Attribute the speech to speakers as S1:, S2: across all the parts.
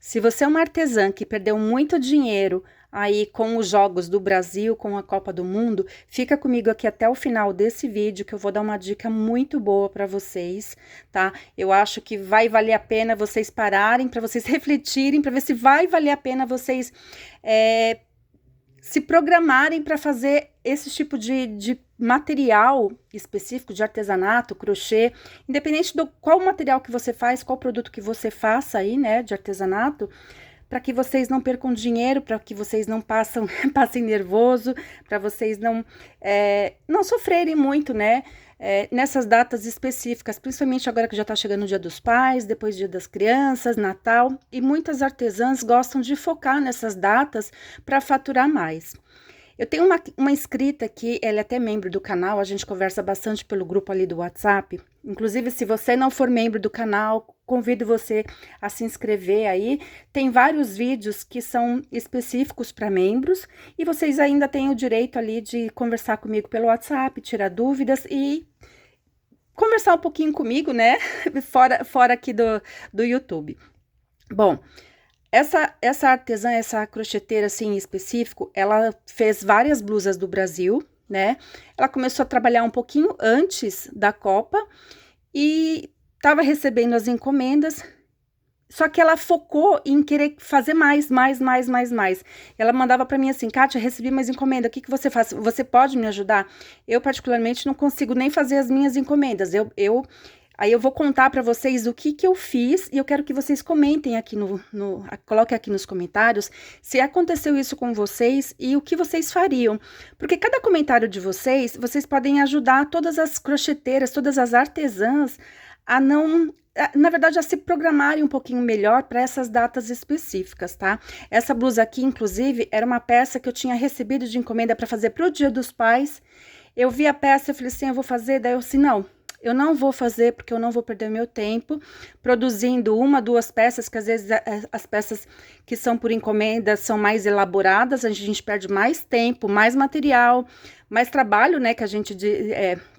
S1: Se você é uma artesã que perdeu muito dinheiro aí com os Jogos do Brasil, com a Copa do Mundo, fica comigo aqui até o final desse vídeo que eu vou dar uma dica muito boa para vocês, tá? Eu acho que vai valer a pena vocês pararem, para vocês refletirem, para ver se vai valer a pena vocês se programarem para fazer esse tipo de material específico de artesanato, crochê, independente do qual material que você faz, qual produto que você faça aí, né, de artesanato, para que vocês não percam dinheiro, para que vocês não passem nervoso, para vocês não sofrerem muito, né, nessas datas específicas, principalmente agora que já está chegando o Dia dos Pais, depois o Dia das Crianças, Natal, e muitas artesãs gostam de focar nessas datas para faturar mais. Eu tenho uma inscrita aqui, ela é até membro do canal, a gente conversa bastante pelo grupo ali do WhatsApp. Inclusive, se você não for membro do canal, convido você a se inscrever aí. Tem vários vídeos que são específicos para membros e vocês ainda têm o direito ali de conversar comigo pelo WhatsApp, tirar dúvidas e conversar um pouquinho comigo, né? Fora aqui do YouTube. Bom, essa artesã, essa crocheteira assim em específico, ela fez várias blusas do Brasil, né? Ela começou a trabalhar um pouquinho antes da Copa e estava recebendo as encomendas, só que ela focou em querer fazer mais. Ela mandava para mim assim: Kátia, recebi mais encomenda, o que que você faz? Você pode me ajudar? Eu particularmente não consigo nem fazer as minhas encomendas, Aí eu vou contar para vocês o que eu fiz e eu quero que vocês comentem aqui coloquem aqui nos comentários se aconteceu isso com vocês e o que vocês fariam. Porque cada comentário de vocês podem ajudar todas as crocheteiras, todas as artesãs na verdade, a se programarem um pouquinho melhor para essas datas específicas, tá? Essa blusa aqui, inclusive, era uma peça que eu tinha recebido de encomenda para fazer para o Dia dos Pais. Eu vi a peça, eu falei assim, eu vou fazer, daí eu assim, não. Eu não vou fazer porque eu não vou perder meu tempo produzindo uma, duas peças, que às vezes as peças que são por encomenda são mais elaboradas, a gente perde mais tempo, mais material, mais trabalho, né, que a gente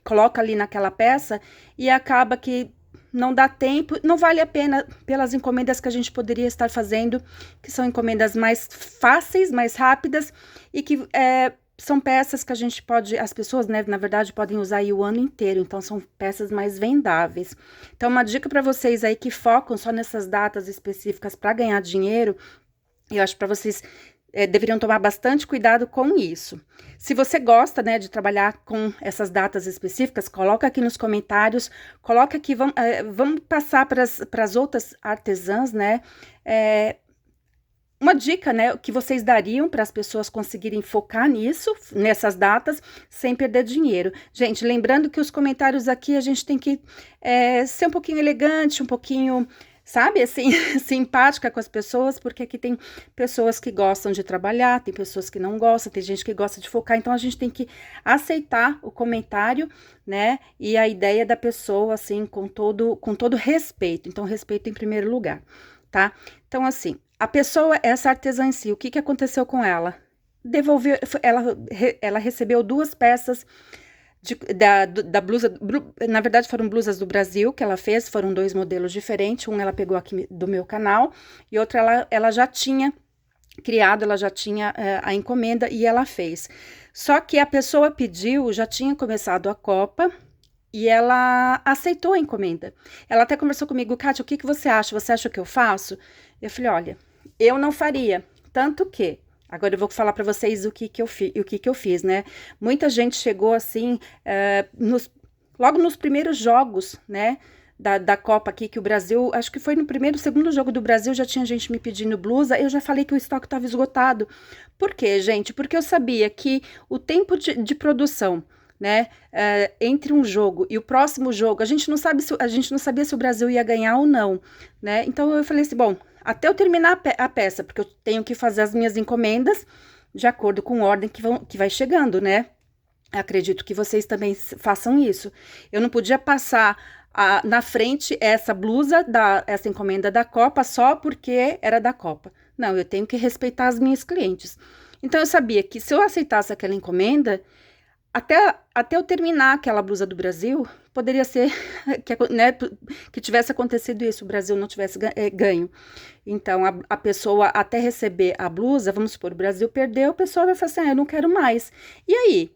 S1: coloca ali naquela peça e acaba que não dá tempo, não vale a pena pelas encomendas que a gente poderia estar fazendo, que são encomendas mais fáceis, mais rápidas e que são peças que as pessoas, né, na verdade, podem usar aí o ano inteiro, então são peças mais vendáveis. Então, uma dica para vocês aí que focam só nessas datas específicas para ganhar dinheiro, eu acho para vocês deveriam tomar bastante cuidado com isso. Se você gosta, né, de trabalhar com essas datas específicas, coloca aqui nos comentários, coloca aqui, vamos passar para as outras artesãs, né, uma dica, né, que vocês dariam para as pessoas conseguirem focar nisso, nessas datas, sem perder dinheiro. Gente, lembrando que os comentários aqui a gente tem que ser um pouquinho elegante, um pouquinho, sabe, assim, simpática com as pessoas, porque aqui tem pessoas que gostam de trabalhar, tem pessoas que não gostam, tem gente que gosta de focar, então a gente tem que aceitar o comentário, né, e a ideia da pessoa, assim, com todo respeito. Então, respeito em primeiro lugar, tá? Então, assim, a pessoa, essa artesã em si, o que que aconteceu com ela? Devolveu, ela recebeu duas peças da blusa, na verdade foram blusas do Brasil que ela fez, foram dois modelos diferentes, um ela pegou aqui do meu canal e outro ela já tinha criado, ela já tinha a encomenda e ela fez. Só que a pessoa pediu, já tinha começado a Copa, e ela aceitou a encomenda. Ela até conversou comigo: Kátia, o que que você acha? Você acha que eu faço? Eu falei: olha, eu não faria, tanto que agora eu vou falar para vocês o que que eu fiz, né? Muita gente chegou assim, logo nos primeiros jogos, né? Da Copa aqui, que o Brasil, acho que foi no segundo jogo do Brasil, já tinha gente me pedindo blusa, eu já falei que o estoque estava esgotado. Por quê, gente? Porque eu sabia que o tempo de produção, né, entre um jogo e o próximo jogo, a gente não sabia se o Brasil ia ganhar ou não, né? Então eu falei assim, bom, até eu terminar a peça, porque eu tenho que fazer as minhas encomendas de acordo com a ordem que vai chegando, né? Acredito que vocês também façam isso. Eu não podia passar na frente essa blusa, essa encomenda da Copa, só porque era da Copa. Não, eu tenho que respeitar as minhas clientes. Então, eu sabia que se eu aceitasse aquela encomenda, até eu terminar aquela blusa do Brasil, poderia ser que, né, que tivesse acontecido isso, o Brasil não tivesse ganho. Então, a pessoa até receber a blusa, vamos supor, o Brasil perdeu, a pessoa vai falar assim, eu não quero mais. E aí?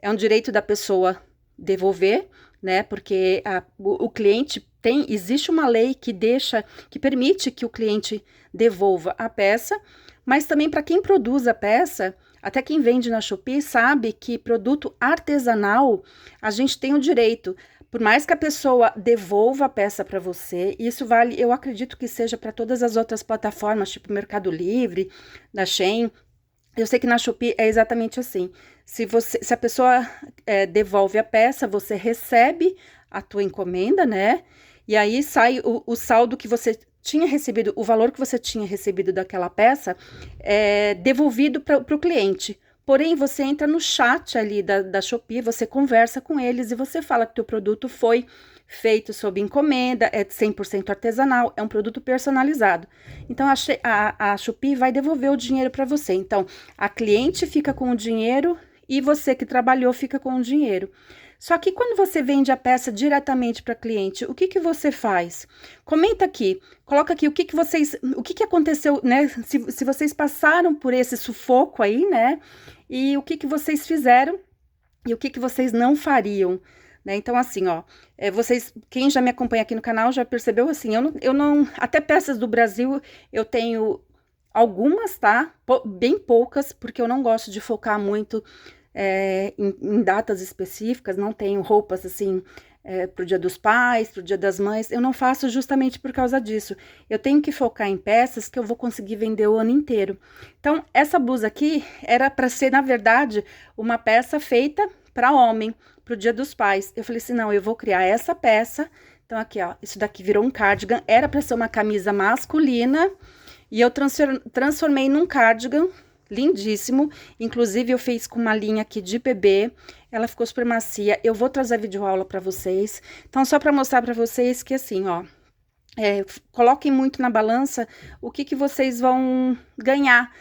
S1: É um direito da pessoa devolver, né? Porque o cliente existe uma lei que permite que o cliente devolva a peça, mas também para quem produz a peça, até quem vende na Shopee sabe que produto artesanal, a gente tem o direito, por mais que a pessoa devolva a peça para você, isso vale, eu acredito que seja para todas as outras plataformas, tipo Mercado Livre, da Shein. Eu sei que na Shopee é exatamente assim. Se a pessoa devolve a peça, você recebe a tua encomenda, né? E aí sai o saldo que você tinha recebido, o valor que você tinha recebido daquela peça, devolvido para o cliente. Porém, você entra no chat ali da Shopee, você conversa com eles e você fala que o teu produto foi feito sob encomenda, é 100% artesanal, é um produto personalizado. Então, a Shopee vai devolver o dinheiro para você. Então, a cliente fica com o dinheiro e você que trabalhou fica com o dinheiro. Só que quando você vende a peça diretamente para cliente, o que que você faz? Comenta aqui, coloca aqui o que aconteceu, né? Se vocês passaram por esse sufoco aí, né? E o que vocês fizeram e o que vocês não fariam, né? Então, assim, ó, quem já me acompanha aqui no canal já percebeu, assim, eu não, até peças do Brasil eu tenho algumas, tá? Bem poucas, porque eu não gosto de focar muito em datas específicas, não tenho roupas, assim, pro Dia dos Pais, pro Dia das Mães, eu não faço justamente por causa disso. Eu tenho que focar em peças que eu vou conseguir vender o ano inteiro. Então, essa blusa aqui era para ser, na verdade, uma peça feita para homem, pro Dia dos Pais. Eu falei assim, não, eu vou criar essa peça. Então, aqui, ó, isso daqui virou um cardigan, era para ser uma camisa masculina, e eu transformei num cardigan, lindíssimo, inclusive eu fiz com uma linha aqui de bebê, ela ficou super macia, eu vou trazer vídeo aula para vocês, então só para mostrar para vocês que assim, ó, coloquem muito na balança o que vocês vão ganhar,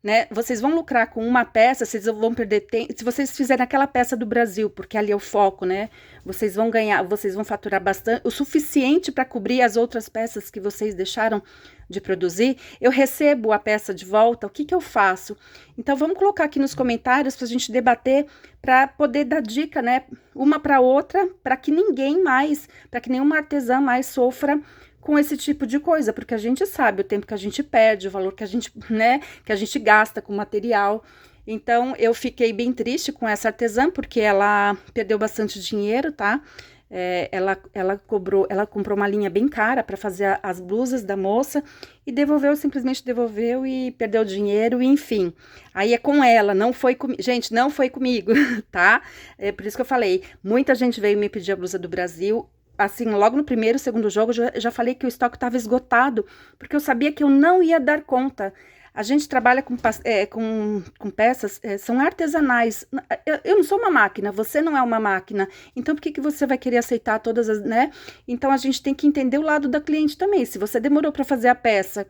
S1: né? Vocês vão lucrar com uma peça, vocês vão perder tempo. Se vocês fizerem aquela peça do Brasil, porque ali é o foco, né? Vocês vão ganhar, vocês vão faturar bastante, o suficiente para cobrir as outras peças que vocês deixaram de produzir. Eu recebo a peça de volta, o que eu faço? Então, vamos colocar aqui nos comentários para a gente debater, para poder dar dica, né? Uma para outra, para que ninguém mais, para que nenhuma artesã mais sofra com esse tipo de coisa, porque a gente sabe o tempo que a gente perde, o valor que a gente, né, que a gente gasta com material. Então, eu fiquei bem triste com essa artesã, porque ela perdeu bastante dinheiro, tá? Ela comprou uma linha bem cara para fazer as blusas da moça e simplesmente devolveu e perdeu dinheiro, enfim. Aí é com ela, não foi comigo. Gente, não foi comigo, tá? É por isso que eu falei, muita gente veio me pedir a blusa do Brasil. Assim, logo no primeiro, segundo jogo, eu já falei que o estoque estava esgotado, porque eu sabia que eu não ia dar conta. A gente trabalha com peças, são artesanais. Eu não sou uma máquina, você não é uma máquina. Então, por que você vai querer aceitar todas as, né? Então, a gente tem que entender o lado da cliente também. Se você demorou para fazer a peça,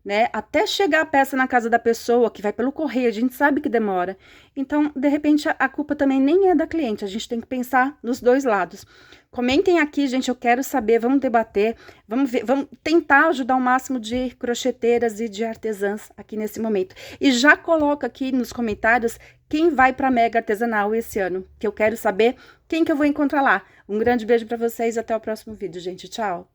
S1: né, até chegar a peça na casa da pessoa, que vai pelo correio, a gente sabe que demora. Então, de repente, a culpa também nem é da cliente, a gente tem que pensar nos dois lados. Comentem aqui, gente, eu quero saber, vamos debater, vamos ver, vamos tentar ajudar o máximo de crocheteiras e de artesãs aqui nesse momento. E já coloca aqui nos comentários quem vai para Mega Artesanal esse ano, que eu quero saber quem que eu vou encontrar lá. Um grande beijo para vocês, até o próximo vídeo, gente, tchau!